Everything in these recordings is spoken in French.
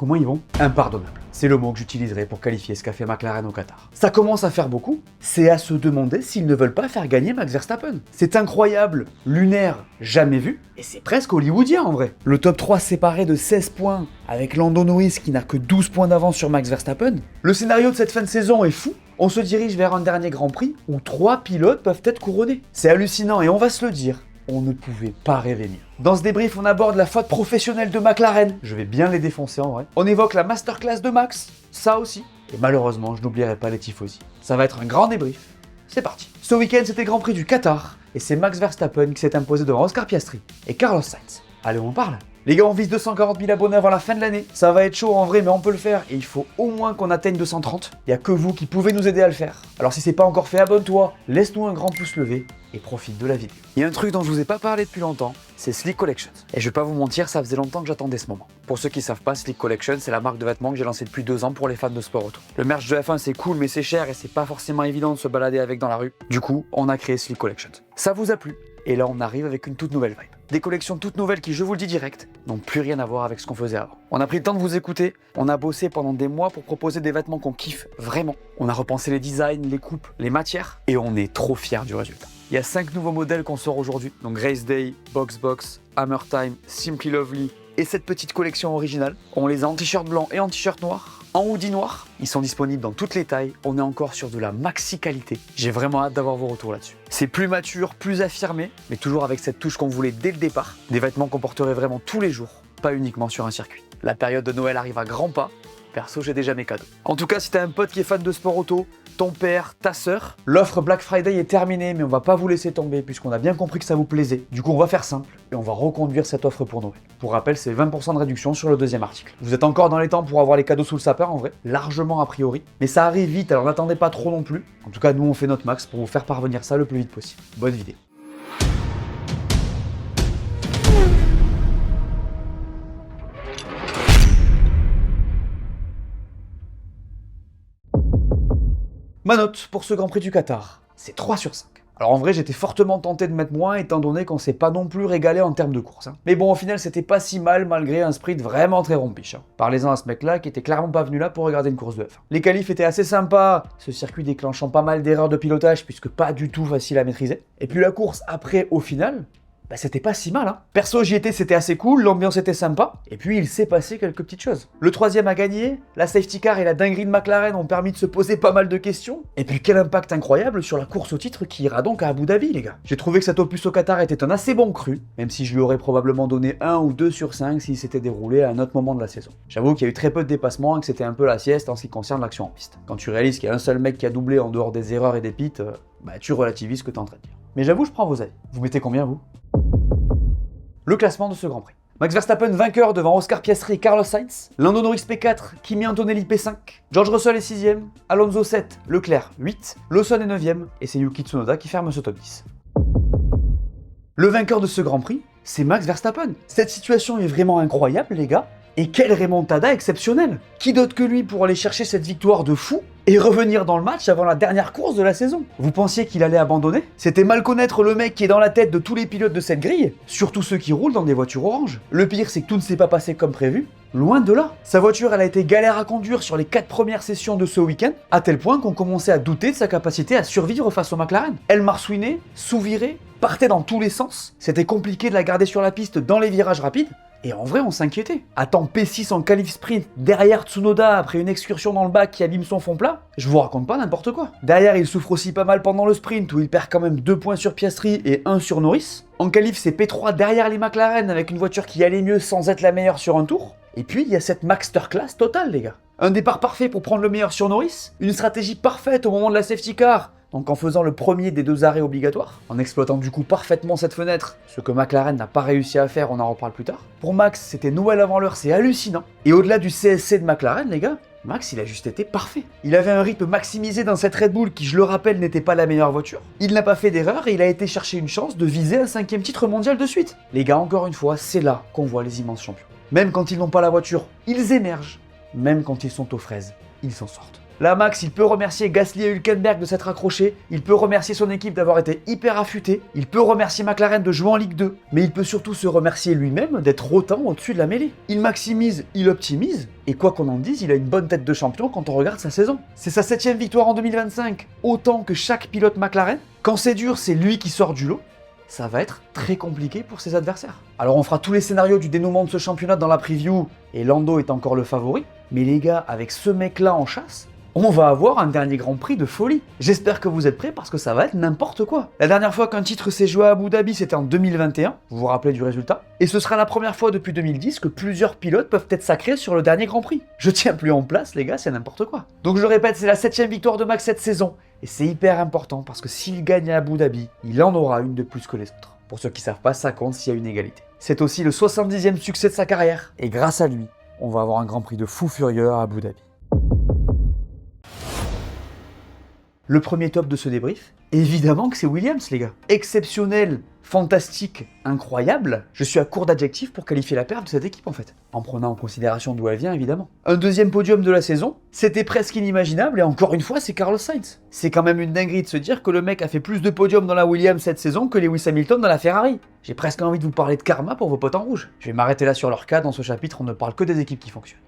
Comment ils vont? Impardonnable. C'est le mot que j'utiliserai pour qualifier ce qu'a fait McLaren au Qatar. Ça commence à faire beaucoup, c'est à se demander s'ils ne veulent pas faire gagner Max Verstappen. C'est incroyable, lunaire, jamais vu, et c'est presque hollywoodien en vrai. Le top 3 séparé de 16 points, avec Lando Norris qui n'a que 12 points d'avance sur Max Verstappen. Le scénario de cette fin de saison est fou. On se dirige vers un dernier Grand Prix où 3 pilotes peuvent être couronnés. C'est hallucinant et on va se le dire, on ne pouvait pas rêver mieux. Dans ce débrief, on aborde la faute professionnelle de McLaren. Je vais bien les défoncer en vrai. On évoque la masterclass de Max, ça aussi. Et malheureusement, je n'oublierai pas les tifosi. Ça va être un grand débrief. C'est parti. Ce week-end, c'était Grand Prix du Qatar. Et c'est Max Verstappen qui s'est imposé devant Oscar Piastri et Carlos Sainz. Allez, on en parle. Les gars, on vise 240 000 abonnés avant la fin de l'année. Ça va être chaud en vrai, mais on peut le faire. Et il faut au moins qu'on atteigne 230. Il n'y a que vous qui pouvez nous aider à le faire. Alors si c'est pas encore fait, abonne-toi, laisse-nous un grand pouce levé et profite de la vidéo. Il y a un truc dont je vous ai pas parlé depuis longtemps, c'est Slick Collections. Et je vais pas vous mentir, ça faisait longtemps que j'attendais ce moment. Pour ceux qui savent pas, Slick Collections, c'est la marque de vêtements que j'ai lancée depuis 2 ans pour les fans de sport auto. Le merch de F1 c'est cool, mais c'est cher et c'est pas forcément évident de se balader avec dans la rue. Du coup, on a créé Slick Collections. Ça vous a plu? Et là, on arrive avec une toute nouvelle vibe. Des collections toutes nouvelles qui, je vous le dis direct, n'ont plus rien à voir avec ce qu'on faisait avant. On a pris le temps de vous écouter, on a bossé pendant des mois pour proposer des vêtements qu'on kiffe vraiment. On a repensé les designs, les coupes, les matières, et on est trop fiers du résultat. Il y a 5 nouveaux modèles qu'on sort aujourd'hui, donc Race Day, Box Box, Hammer Time, Simply Lovely, et cette petite collection originale. On les a en t-shirt blanc et en t-shirt noir. En hoodie noir, ils sont disponibles dans toutes les tailles, on est encore sur de la maxi qualité. J'ai vraiment hâte d'avoir vos retours là-dessus. C'est plus mature, plus affirmé, mais toujours avec cette touche qu'on voulait dès le départ. Des vêtements qu'on porterait vraiment tous les jours, pas uniquement sur un circuit. La période de Noël arrive à grands pas, perso j'ai déjà mes cadeaux. En tout cas, si t'as un pote qui est fan de sport auto, ton père, ta sœur, l'offre Black Friday est terminée, mais on va pas vous laisser tomber puisqu'on a bien compris que ça vous plaisait. Du coup, on va faire simple et on va reconduire cette offre pour Noël. Pour rappel, c'est 20% de réduction sur le deuxième article. Vous êtes encore dans les temps pour avoir les cadeaux sous le sapin en vrai, largement a priori, mais ça arrive vite, alors n'attendez pas trop non plus. En tout cas, nous on fait notre max pour vous faire parvenir ça le plus vite possible. Bonne vidéo. Ma note pour ce Grand Prix du Qatar, c'est 3 sur 5. Alors en vrai, j'étais fortement tenté de mettre moins étant donné qu'on s'est pas non plus régalé en termes de course. Mais bon, au final, c'était pas si mal malgré un sprint vraiment très rompiche. Parlez-en à ce mec-là qui était clairement pas venu là pour regarder une course de F1. Les qualifs étaient assez sympas, ce circuit déclenchant pas mal d'erreurs de pilotage puisque pas du tout facile à maîtriser. Et puis la course après, au final, c'était pas si mal. Perso, j'y étais, c'était assez cool, l'ambiance était sympa. Et puis, il s'est passé quelques petites choses. Le troisième a gagné, la safety car et la dinguerie de McLaren ont permis de se poser pas mal de questions. Et puis, quel impact incroyable sur la course au titre qui ira donc à Abu Dhabi, les gars. J'ai trouvé que cet opus au Qatar était un assez bon cru, même si je lui aurais probablement donné 1 ou 2 sur 5 s'il s'était déroulé à un autre moment de la saison. J'avoue qu'il y a eu très peu de dépassements et que c'était un peu la sieste en ce qui concerne l'action en piste. Quand tu réalises qu'il y a un seul mec qui a doublé en dehors des erreurs et des pits, tu relativises ce que t'es en train de dire. Mais j'avoue, je prends vos avis. Vous mettez combien, vous? Le classement de ce Grand Prix. Max Verstappen vainqueur devant Oscar Piastri et Carlos Sainz, Lando Norris P4, Kimi Antonelli P5, George Russell est 6ème, Alonso 7, Leclerc 8, Lawson est 9ème et c'est Yuki Tsunoda qui ferme ce top 10. Le vainqueur de ce Grand Prix, c'est Max Verstappen. Cette situation est vraiment incroyable les gars, et quelle remontada exceptionnelle. Qui d'autre que lui pour aller chercher cette victoire de fou et revenir dans le match avant la dernière course de la saison? Vous pensiez qu'il allait abandonner? C'était mal connaître le mec qui est dans la tête de tous les pilotes de cette grille, surtout ceux qui roulent dans des voitures oranges. Le pire, c'est que tout ne s'est pas passé comme prévu. Loin de là. Sa voiture, elle a été galère à conduire sur les 4 premières sessions de ce week-end, à tel point qu'on commençait à douter de sa capacité à survivre face au McLaren. Elle marsouinait, sous-virait, partait dans tous les sens. C'était compliqué de la garder sur la piste dans les virages rapides. Et en vrai, on s'inquiétait. Attends, P6 en qualif sprint derrière Tsunoda après une excursion dans le bac qui abîme son fond plat, je vous raconte pas n'importe quoi. Derrière, il souffre aussi pas mal pendant le sprint où il perd quand même 2 points sur Piastri et 1 sur Norris. En qualif, c'est P3 derrière les McLaren avec une voiture qui allait mieux sans être la meilleure sur un tour. Et puis, il y a cette masterclass totale, les gars. Un départ parfait pour prendre le meilleur sur Norris, une stratégie parfaite au moment de la safety car, donc en faisant le premier des 2 arrêts obligatoires, en exploitant du coup parfaitement cette fenêtre, ce que McLaren n'a pas réussi à faire, on en reparle plus tard. Pour Max, c'était Noël avant l'heure, c'est hallucinant. Et au-delà du CSC de McLaren, les gars, Max, il a juste été parfait. Il avait un rythme maximisé dans cette Red Bull qui, je le rappelle, n'était pas la meilleure voiture. Il n'a pas fait d'erreur et il a été chercher une chance de viser un 5e titre mondial de suite. Les gars, encore une fois, c'est là qu'on voit les immenses champions. Même quand ils n'ont pas la voiture, ils émergent. Même quand ils sont aux fraises, ils s'en sortent. Là, Max, il peut remercier Gasly et Hülkenberg de s'être accrochés, il peut remercier son équipe d'avoir été hyper affûté, il peut remercier McLaren de jouer en Ligue 2, mais il peut surtout se remercier lui-même d'être autant au-dessus de la mêlée. Il maximise, il optimise, et quoi qu'on en dise, il a une bonne tête de champion quand on regarde sa saison. C'est sa 7ème victoire en 2025, autant que chaque pilote McLaren. Quand c'est dur, c'est lui qui sort du lot. Ça va être très compliqué pour ses adversaires. Alors on fera tous les scénarios du dénouement de ce championnat dans la preview, et Lando est encore le favori, mais les gars, avec ce mec-là en chasse, on va avoir un dernier Grand Prix de folie. J'espère que vous êtes prêts parce que ça va être n'importe quoi. La dernière fois qu'un titre s'est joué à Abu Dhabi, c'était en 2021, vous vous rappelez du résultat, et ce sera la première fois depuis 2010 que plusieurs pilotes peuvent être sacrés sur le dernier Grand Prix. Je tiens plus en place les gars, c'est n'importe quoi. Donc je le répète, c'est la 7ème victoire de Max cette saison, et c'est hyper important parce que s'il gagne à Abu Dhabi, il en aura une de plus que les autres. Pour ceux qui savent pas, ça compte s'il y a une égalité. C'est aussi le 70e succès de sa carrière, et grâce à lui, on va avoir un Grand Prix de fou furieux à Abu Dhabi. Le premier top de ce débrief, évidemment que c'est Williams les gars. Exceptionnel, fantastique, incroyable, je suis à court d'adjectifs pour qualifier la perf de cette équipe en fait. En prenant en considération d'où elle vient évidemment. Un deuxième podium de la saison, c'était presque inimaginable et encore une fois c'est Carlos Sainz. C'est quand même une dinguerie de se dire que le mec a fait plus de podiums dans la Williams cette saison que Lewis Hamilton dans la Ferrari. J'ai presque envie de vous parler de karma pour vos potes en rouge. Je vais m'arrêter là sur leur cas, dans ce chapitre on ne parle que des équipes qui fonctionnent.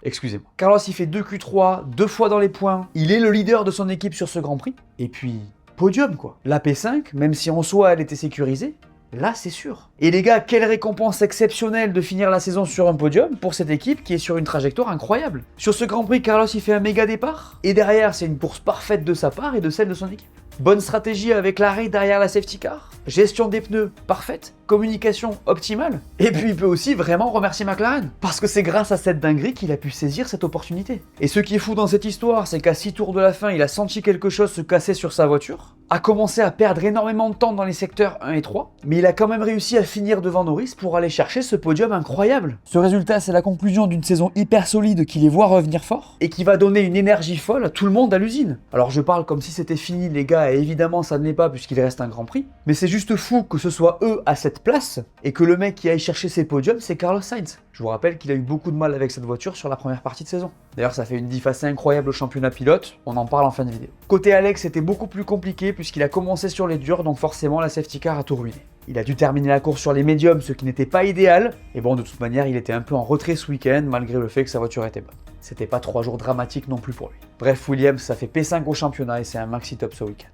Excusez-moi. Carlos il fait 2 Q3, 2 fois dans les points, il est le leader de son équipe sur ce Grand Prix, et puis podium quoi. La P5, même si en soi elle était sécurisée, là c'est sûr. Et les gars, quelle récompense exceptionnelle de finir la saison sur un podium pour cette équipe qui est sur une trajectoire incroyable. Sur ce Grand Prix, Carlos il fait un méga départ, et derrière c'est une course parfaite de sa part et de celle de son équipe. Bonne stratégie avec l'arrêt derrière la safety car, gestion des pneus parfaite, communication optimale, et puis il peut aussi vraiment remercier McLaren, parce que c'est grâce à cette dinguerie qu'il a pu saisir cette opportunité. Et ce qui est fou dans cette histoire, c'est qu'à 6 tours de la fin, il a senti quelque chose se casser sur sa voiture, a commencé à perdre énormément de temps dans les secteurs 1 et 3, mais il a quand même réussi à finir devant Norris pour aller chercher ce podium incroyable. Ce résultat, c'est la conclusion d'une saison hyper solide qui les voit revenir fort, et qui va donner une énergie folle à tout le monde à l'usine. Alors je parle comme si c'était fini les gars, et évidemment ça ne l'est pas puisqu'il reste un Grand Prix, mais c'est juste fou que ce soit eux à cette place, et que le mec qui aille chercher ses podiums, c'est Carlos Sainz. Je vous rappelle qu'il a eu beaucoup de mal avec cette voiture sur la première partie de saison. D'ailleurs, ça fait une diff assez incroyable au championnat pilote, on en parle en fin de vidéo. Côté Alex, c'était beaucoup plus compliqué puisqu'il a commencé sur les durs, donc forcément la safety car a tout ruiné. Il a dû terminer la course sur les médiums, ce qui n'était pas idéal, et bon, de toute manière, il était un peu en retrait ce week-end, malgré le fait que sa voiture était bonne. C'était pas 3 jours dramatiques non plus pour lui. Bref, Williams, ça fait P5 au championnat et c'est un maxi top ce week-end.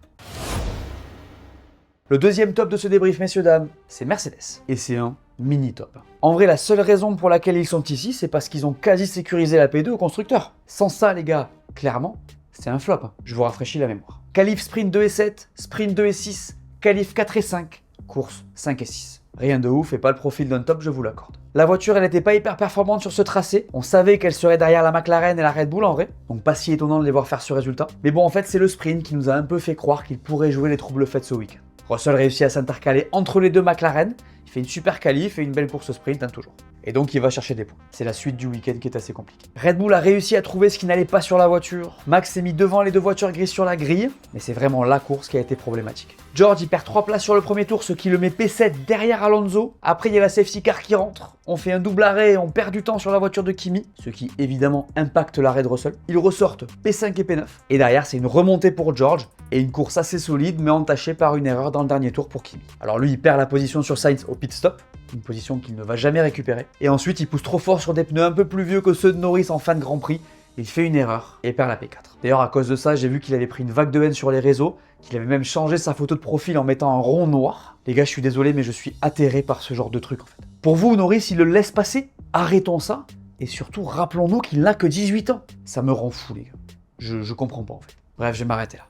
Le deuxième top de ce débrief, messieurs dames, c'est Mercedes. Et c'est un mini top. En vrai, la seule raison pour laquelle ils sont ici, c'est parce qu'ils ont quasi sécurisé la P2 au constructeur. Sans ça, les gars, clairement, c'est un flop. Je vous rafraîchis la mémoire. Qualif sprint 2 et 7, sprint 2 et 6, qualif 4 et 5, course 5 et 6. Rien de ouf et pas le profil d'un top, je vous l'accorde. La voiture, elle n'était pas hyper performante sur ce tracé. On savait qu'elle serait derrière la McLaren et la Red Bull en vrai. Donc pas si étonnant de les voir faire ce résultat. Mais bon, en fait, c'est le sprint qui nous a un peu fait croire qu'il pourrait jouer les troubles faits ce week-end. Russell réussit à s'intercaler entre les deux McLaren. Il fait une super qualif et une belle course sprint, toujours. Et donc il va chercher des points. C'est la suite du week-end qui est assez compliquée. Red Bull a réussi à trouver ce qui n'allait pas sur la voiture. Max s'est mis devant les deux voitures grises sur la grille, mais c'est vraiment la course qui a été problématique. George il perd 3 places sur le premier tour, ce qui le met P7 derrière Alonso. Après il y a la safety car qui rentre. On fait un double arrêt et on perd du temps sur la voiture de Kimi, ce qui évidemment impacte l'arrêt de Russell. Ils ressortent P5 et P9. Et derrière c'est une remontée pour George et une course assez solide mais entachée par une erreur dans le dernier tour pour Kimi. Alors lui il perd la position sur Sainz au pit stop, une position qu'il ne va jamais récupérer. Et ensuite il pousse trop fort sur des pneus un peu plus vieux que ceux de Norris en fin de Grand Prix. Il fait une erreur et perd la P4. D'ailleurs à cause de ça j'ai vu qu'il avait pris une vague de haine sur les réseaux, qu'il avait même changé sa photo de profil en mettant un rond noir. Les gars je suis désolé mais je suis atterré par ce genre de truc en fait. Pour vous Norris il le laisse passer? Arrêtons ça et surtout rappelons-nous qu'il n'a que 18 ans. Ça me rend fou les gars. Je comprends pas en fait. Bref je vais m'arrêter là.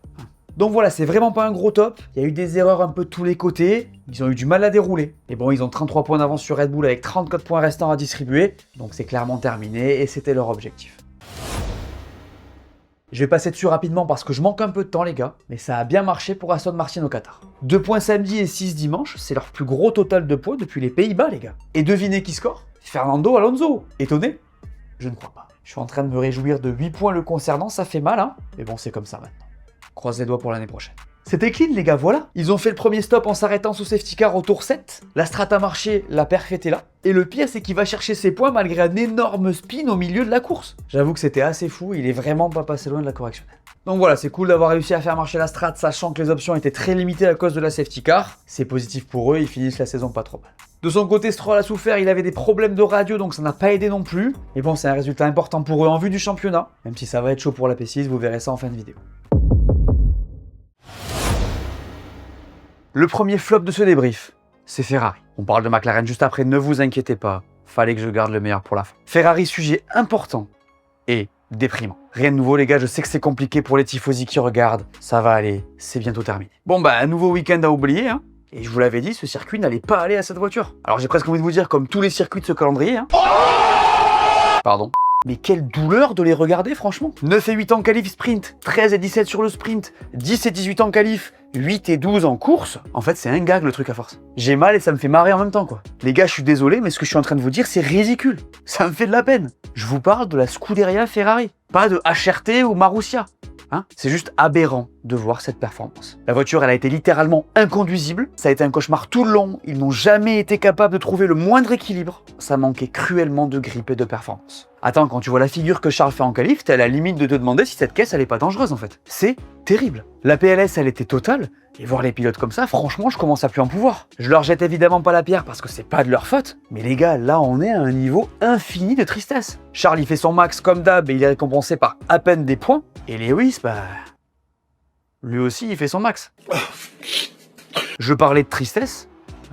Donc voilà, c'est vraiment pas un gros top. Il y a eu des erreurs un peu de tous les côtés. Ils ont eu du mal à dérouler. Et bon, ils ont 33 points d'avance sur Red Bull avec 34 points restants à distribuer. Donc c'est clairement terminé et c'était leur objectif. Je vais passer dessus rapidement parce que je manque un peu de temps les gars. Mais ça a bien marché pour Aston Martin au Qatar. 2 points samedi et 6 dimanche. C'est leur plus gros total de points depuis les Pays-Bas les gars. Et devinez qui score? Fernando Alonso. Étonné? Je ne crois pas. Je suis en train de me réjouir de 8 points le concernant. Ça fait mal hein. Mais bon, c'est comme ça maintenant. Croise les doigts pour l'année prochaine. C'était clean les gars, voilà. Ils ont fait le premier stop en s'arrêtant sous safety car au tour 7. La strat a marché, la perf était là. Et le pire, c'est qu'il va chercher ses points malgré un énorme spin au milieu de la course. J'avoue que c'était assez fou, il est vraiment pas passé loin de la correctionnelle. Donc voilà, c'est cool d'avoir réussi à faire marcher la strat, sachant que les options étaient très limitées à cause de la safety car. C'est positif pour eux, ils finissent la saison pas trop mal. De son côté, Stroll a souffert, il avait des problèmes de radio, donc ça n'a pas aidé non plus. Mais bon, c'est un résultat important pour eux en vue du championnat, même si ça va être chaud pour la P6, vous verrez ça en fin de vidéo. Le premier flop de ce débrief, c'est Ferrari. On parle de McLaren juste après, ne vous inquiétez pas, fallait que je garde le meilleur pour la fin. Ferrari, sujet important et déprimant. Rien de nouveau les gars, je sais que c'est compliqué pour les tifosi qui regardent, ça va aller, c'est bientôt terminé. Bon bah, un nouveau week-end à oublier, hein. Et je vous l'avais dit, ce circuit n'allait pas aller à cette voiture. Alors j'ai presque envie de vous dire, comme tous les circuits de ce calendrier, hein. Pardon. Mais quelle douleur de les regarder franchement. 9 et 8 en qualif sprint, 13 et 17 sur le sprint, 10 et 18 en qualif, 8 et 12 en course. En fait c'est un gag le truc à force. J'ai mal et ça me fait marrer en même temps quoi. Les gars je suis désolé mais ce que je suis en train de vous dire c'est ridicule. Ça me fait de la peine. Je vous parle de la Scuderia Ferrari, pas de HRT ou Marussia. Hein, c'est juste aberrant de voir cette performance. La voiture, elle a été littéralement inconduisible. Ça a été un cauchemar tout le long. Ils n'ont jamais été capables de trouver le moindre équilibre. Ça manquait cruellement de grip et de performance. Attends, quand tu vois la figure que Charles fait en qualif, t'es à la limite de te demander si cette caisse, elle est pas dangereuse en fait. C'est terrible. La PLS, elle était totale. Et voir les pilotes comme ça, franchement, je commence à plus en pouvoir. Je leur jette évidemment pas la pierre parce que c'est pas de leur faute. Mais les gars, là, on est à un niveau infini de tristesse. Charles, il fait son max comme d'hab et il est récompensé par à peine des points. Et Lewis, bah... lui aussi, il fait son max. Je parlais de tristesse.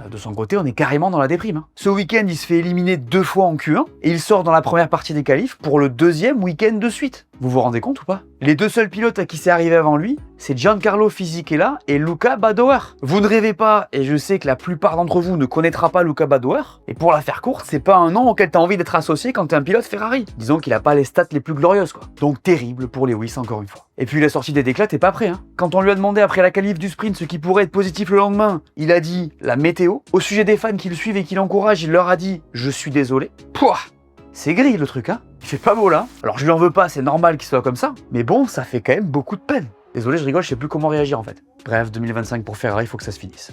De son côté, on est carrément dans la déprime. Hein. Ce week-end, il se fait éliminer 2 fois en Q1 et il sort dans la première partie des qualifs pour le 2e week-end de suite. Vous vous rendez compte ou pas? Les 2 seuls pilotes à qui c'est arrivé avant lui, c'est Giancarlo Fisichella et Luca Badoer. Vous ne rêvez pas, et je sais que la plupart d'entre vous ne connaîtra pas Luca Badoer, et pour la faire courte, c'est pas un nom auquel t'as envie d'être associé quand t'es un pilote Ferrari. Disons qu'il a pas les stats les plus glorieuses quoi. Donc terrible pour Lewis encore une fois. Et puis la sortie des déclats, t'es pas prêt hein. Quand on lui a demandé après la qualif du sprint ce qui pourrait être positif le lendemain, il a dit la météo. Au sujet des fans qui le suivent et qui l'encouragent, il leur a dit je suis désolé. Pouah, c'est gris le truc hein. Il fait pas beau là. Alors je lui en veux pas, c'est normal qu'il soit comme ça. Mais bon, ça fait quand même beaucoup de peine. Désolé, je rigole, je sais plus comment réagir en fait. Bref, 2025 pour Ferrari, il faut que ça se finisse.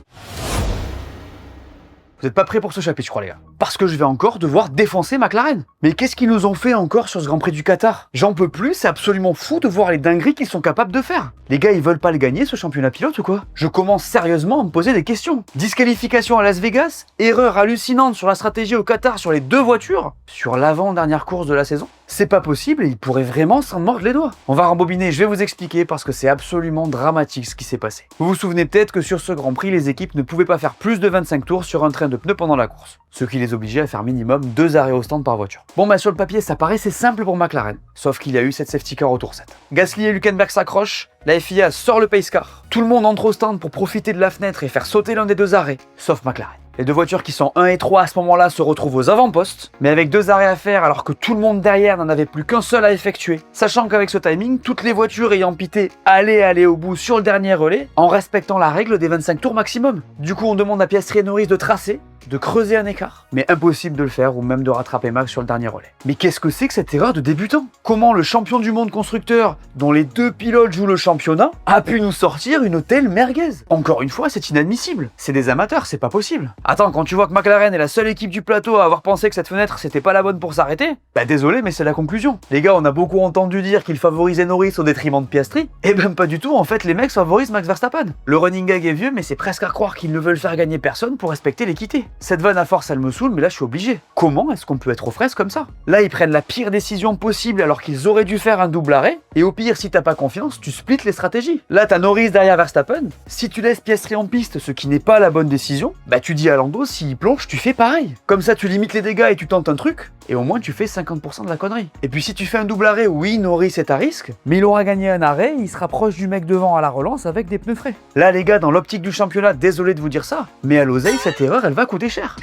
Vous êtes pas prêts pour ce chapitre, je crois, les gars. Parce que je vais encore devoir défoncer McLaren. Mais qu'est-ce qu'ils nous ont fait encore sur ce Grand Prix du Qatar? J'en peux plus, c'est absolument fou de voir les dingueries qu'ils sont capables de faire. Les gars, ils veulent pas le gagner, ce championnat pilote ou quoi? Je commence sérieusement à me poser des questions. Disqualification à Las Vegas? Erreur hallucinante sur la stratégie au Qatar sur les 2 voitures? Sur l'avant-dernière course de la saison? C'est pas possible et ils pourraient vraiment s'en mordre les doigts. On va rembobiner, je vais vous expliquer parce que c'est absolument dramatique ce qui s'est passé. Vous vous souvenez peut-être que sur ce Grand Prix, les équipes ne pouvaient pas faire plus de 25 tours sur un train de pneus pendant la course. Ce qui les obligeait à faire minimum 2 arrêts au stand par voiture. Bon bah sur le papier, ça paraissait simple pour McLaren. Sauf qu'il y a eu cette safety car au tour 7. Gasly et Hülkenberg s'accrochent, la FIA sort le pace car. Tout le monde entre au stand pour profiter de la fenêtre et faire sauter l'un des 2 arrêts, sauf McLaren. Les 2 voitures qui sont 1 et 3 à ce moment-là se retrouvent aux avant-postes, mais avec 2 arrêts à faire alors que tout le monde derrière n'en avait plus qu'un seul à effectuer. Sachant qu'avec ce timing, toutes les voitures ayant pité allaient aller au bout sur le dernier relais en respectant la règle des 25 tours maximum. Du coup, on demande à Piastri et Norris de tracer, de creuser un écart, mais impossible de le faire ou même de rattraper Max sur le dernier relais. Mais qu'est-ce que c'est que cette erreur de débutant? Comment le champion du monde constructeur, dont les 2 pilotes jouent le championnat, a pu nous sortir une telle merguez? Encore une fois, c'est inadmissible. C'est des amateurs, c'est pas possible. Attends, quand tu vois que McLaren est la seule équipe du plateau à avoir pensé que cette fenêtre c'était pas la bonne pour s'arrêter, bah désolé mais c'est la conclusion. Les gars, on a beaucoup entendu dire qu'ils favorisaient Norris au détriment de Piastri, et ben pas du tout, en fait les mecs favorisent Max Verstappen. Le running gag est vieux mais c'est presque à croire qu'ils ne veulent faire gagner personne pour respecter l'équité. Cette vanne à force elle me saoule mais là je suis obligé. Comment est-ce qu'on peut être aux fraises comme ça? Là ils prennent la pire décision possible alors qu'ils auraient dû faire un double arrêt, et au pire si t'as pas confiance, tu splits les stratégies. Là t'as Norris derrière Verstappen, si tu laisses Piastri en piste, ce qui n'est pas la bonne décision, bah tu dis à Lando s'il plonge tu fais pareil. Comme ça tu limites les dégâts et tu tentes un truc, et au moins tu fais 50% de la connerie. Et puis si tu fais un double arrêt, oui Norris est à risque, mais il aura gagné un arrêt, il se rapproche du mec devant à la relance avec des pneus frais. Là les gars, dans l'optique du championnat, désolé de vous dire ça, mais à l'oseille cette erreur elle va coûter cher.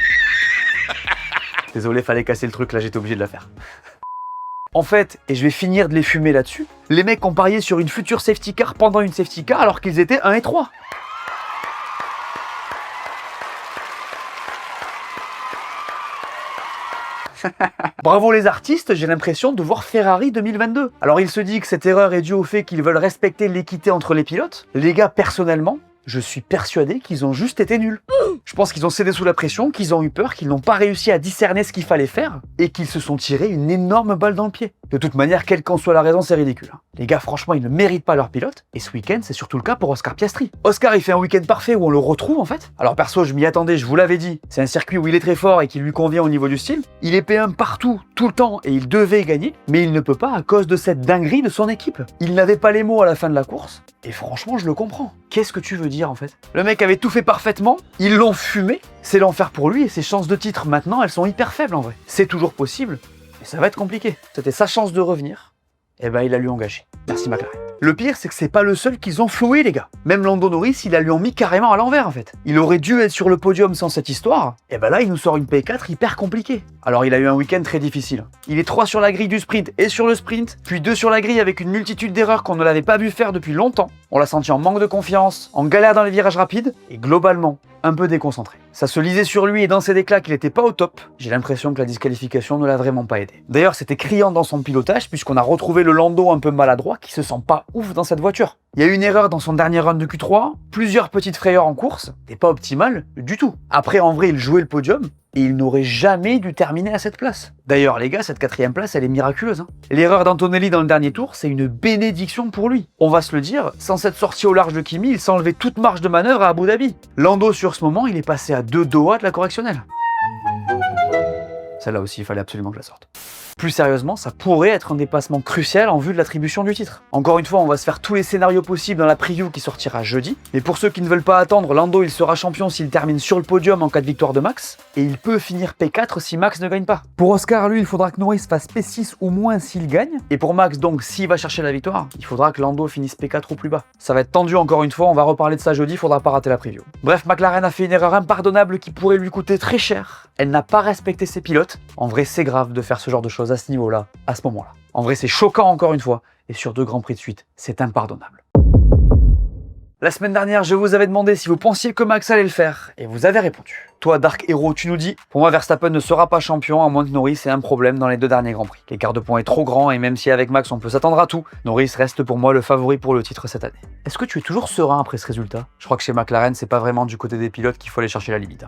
Désolé, fallait casser le truc, là j'étais obligé de la faire. En fait, et je vais finir de les fumer là-dessus, les mecs ont parié sur une future safety car pendant une safety car alors qu'ils étaient 1 et 3. Bravo les artistes, j'ai l'impression de voir Ferrari 2022. Alors il se dit que cette erreur est due au fait qu'ils veulent respecter l'équité entre les pilotes. Les gars, personnellement, je suis persuadé qu'ils ont juste été nuls. Je pense qu'ils ont cédé sous la pression, qu'ils ont eu peur, qu'ils n'ont pas réussi à discerner ce qu'il fallait faire et qu'ils se sont tirés une énorme balle dans le pied. De toute manière, quelle qu'en soit la raison, c'est ridicule. Les gars, franchement, ils ne méritent pas leur pilote. Et ce week-end, c'est surtout le cas pour Oscar Piastri. Oscar, il fait un week-end parfait où on le retrouve en fait. Alors perso, je m'y attendais, je vous l'avais dit. C'est un circuit où il est très fort et qui lui convient au niveau du style. Il est P1 partout, tout le temps, et il devait gagner. Mais il ne peut pas à cause de cette dinguerie de son équipe. Il n'avait pas les mots à la fin de la course. Et franchement, je le comprends. Qu'est-ce que tu veux dire en fait? Le mec avait tout fait parfaitement, ils l'ont fumé, c'est l'enfer pour lui et ses chances de titre maintenant, elles sont hyper faibles en vrai. C'est toujours possible, mais ça va être compliqué. C'était sa chance de revenir, et ben il a lui engagé. Merci McLaren. Le pire, c'est que c'est pas le seul qu'ils ont floué, les gars. Même Lando Norris, il a lui en mis carrément à l'envers, en fait. Il aurait dû être sur le podium sans cette histoire. Et ben là, il nous sort une P4 hyper compliquée. Alors, il a eu un week-end très difficile. Il est 3 sur la grille du sprint et sur le sprint, puis 2 sur la grille avec une multitude d'erreurs qu'on ne l'avait pas vu faire depuis longtemps. On l'a senti en manque de confiance, en galère dans les virages rapides, et globalement, un peu déconcentré. Ça se lisait sur lui et dans ses déclats qu'il n'était pas au top. J'ai l'impression que la disqualification ne l'a vraiment pas aidé. D'ailleurs, c'était criant dans son pilotage puisqu'on a retrouvé le Lando un peu maladroit qui se sent pas ouf dans cette voiture. Il y a eu une erreur dans son dernier run de Q3, plusieurs petites frayeurs en course, et pas optimal du tout. Après, en vrai, il jouait le podium, et il n'aurait jamais dû terminer à cette place. D'ailleurs, les gars, cette 4e place, elle est miraculeuse. L'erreur d'Antonelli dans le dernier tour, c'est une bénédiction pour lui. On va se le dire, sans cette sortie au large de Kimi, il s'enlevait toute marge de manœuvre à Abu Dhabi. Lando, sur ce moment, il est passé à 2 doigts de la correctionnelle. Celle-là aussi, il fallait absolument que je la sorte. Plus sérieusement, ça pourrait être un dépassement crucial en vue de l'attribution du titre. Encore une fois, on va se faire tous les scénarios possibles dans la preview qui sortira jeudi. Mais pour ceux qui ne veulent pas attendre, Lando il sera champion s'il termine sur le podium en cas de victoire de Max. Et il peut finir P4 si Max ne gagne pas. Pour Oscar, lui, il faudra que Norris fasse P6 ou moins s'il gagne. Et pour Max, donc, s'il va chercher la victoire, il faudra que Lando finisse P4 ou plus bas. Ça va être tendu encore une fois, on va reparler de ça jeudi, faudra pas rater la preview. Bref, McLaren a fait une erreur impardonnable qui pourrait lui coûter très cher. Elle n'a pas respecté ses pilotes. En vrai, c'est grave de faire ce genre de choses à ce niveau-là, à ce moment-là. En vrai, c'est choquant encore une fois, et sur 2 grands prix de suite, c'est impardonnable. La semaine dernière, je vous avais demandé si vous pensiez que Max allait le faire, et vous avez répondu. Toi, Dark Hero, tu nous dis, pour moi, Verstappen ne sera pas champion, à moins que Norris ait un problème dans les 2 derniers Grands Prix. L'écart de points est trop grand, et même si avec Max on peut s'attendre à tout, Norris reste pour moi le favori pour le titre cette année. Est-ce que tu es toujours serein après ce résultat? Je crois que chez McLaren, c'est pas vraiment du côté des pilotes qu'il faut aller chercher la limite.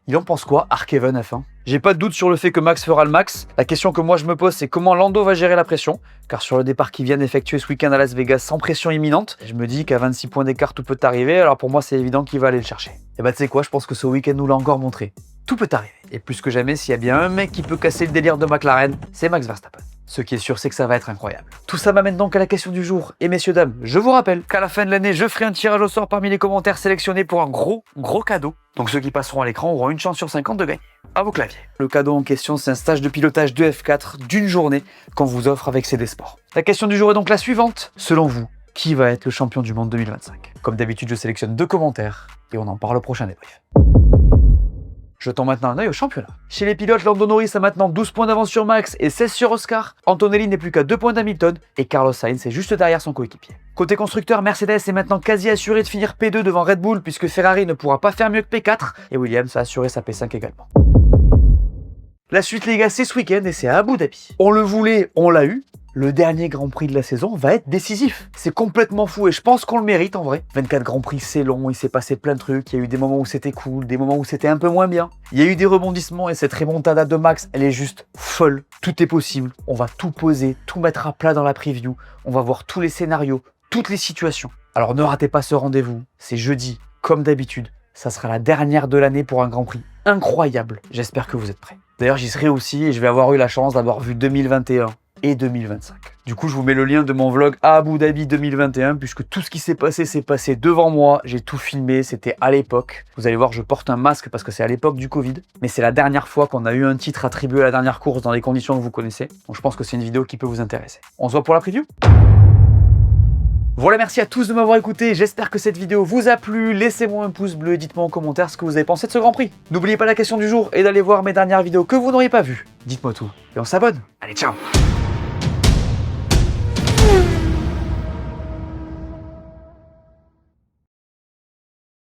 Il en pense quoi, Arkeven F1? J'ai pas de doute sur le fait que Max fera le max. La question que moi je me pose, c'est comment Lando va gérer la pression. Car sur le départ qu'ils viennent effectuer ce week-end à Las Vegas sans pression imminente, je me dis qu'à 26 points d'écart tout peut arriver, alors pour moi c'est évident qu'il va aller le chercher. Et bah tu sais quoi, je pense que ce week-end nous l'a encore montré. Tout peut arriver. Et plus que jamais, s'il y a bien un mec qui peut casser le délire de McLaren, c'est Max Verstappen. Ce qui est sûr, c'est que ça va être incroyable. Tout ça m'amène donc à la question du jour. Et messieurs, dames, je vous rappelle qu'à la fin de l'année, je ferai un tirage au sort parmi les commentaires sélectionnés pour un gros cadeau. Donc ceux qui passeront à l'écran auront une chance sur 50 de gagner. À vos claviers. Le cadeau en question, c'est un stage de pilotage de F4 d'une journée qu'on vous offre avec CD Sport. La question du jour est donc la suivante. Selon vous, qui va être le champion du monde 2025? Comme d'habitude, je sélectionne 2 commentaires et on en parle au prochain débrief. Jetons maintenant un œil au championnat. Chez les pilotes, Lando Norris a maintenant 12 points d'avance sur Max et 16 sur Oscar. Antonelli n'est plus qu'à 2 points d'Hamilton et Carlos Sainz est juste derrière son coéquipier. Côté constructeur, Mercedes est maintenant quasi assuré de finir P2 devant Red Bull puisque Ferrari ne pourra pas faire mieux que P4 et Williams a assuré sa P5 également. La suite les gars, c'est ce week-end et c'est à Abu Dhabi. On le voulait, on l'a eu. Le dernier Grand Prix de la saison va être décisif. C'est complètement fou et je pense qu'on le mérite en vrai. 24 Grands Prix, c'est long, il s'est passé plein de trucs, il y a eu des moments où c'était cool, des moments où c'était un peu moins bien. Il y a eu des rebondissements et cette remontada de Max, elle est juste folle. Tout est possible, on va tout poser, tout mettre à plat dans la preview, on va voir tous les scénarios, toutes les situations. Alors ne ratez pas ce rendez-vous, c'est jeudi, comme d'habitude. Ça sera la dernière de l'année pour un Grand Prix incroyable. J'espère que vous êtes prêts. D'ailleurs, j'y serai aussi et je vais avoir eu la chance d'avoir vu 2021. Et 2025. Du coup, je vous mets le lien de mon vlog à Abu Dhabi 2021, puisque tout ce qui s'est passé devant moi. J'ai tout filmé, c'était à l'époque. Vous allez voir, je porte un masque parce que c'est à l'époque du Covid. Mais c'est la dernière fois qu'on a eu un titre attribué à la dernière course dans les conditions que vous connaissez. Donc je pense que c'est une vidéo qui peut vous intéresser. On se voit pour la preview. Voilà, merci à tous de m'avoir écouté, j'espère que cette vidéo vous a plu, laissez-moi un pouce bleu et dites-moi en commentaire ce que vous avez pensé de ce Grand Prix. N'oubliez pas la question du jour et d'aller voir mes dernières vidéos que vous n'auriez pas vues. Dites-moi tout et on s'abonne. Allez, ciao!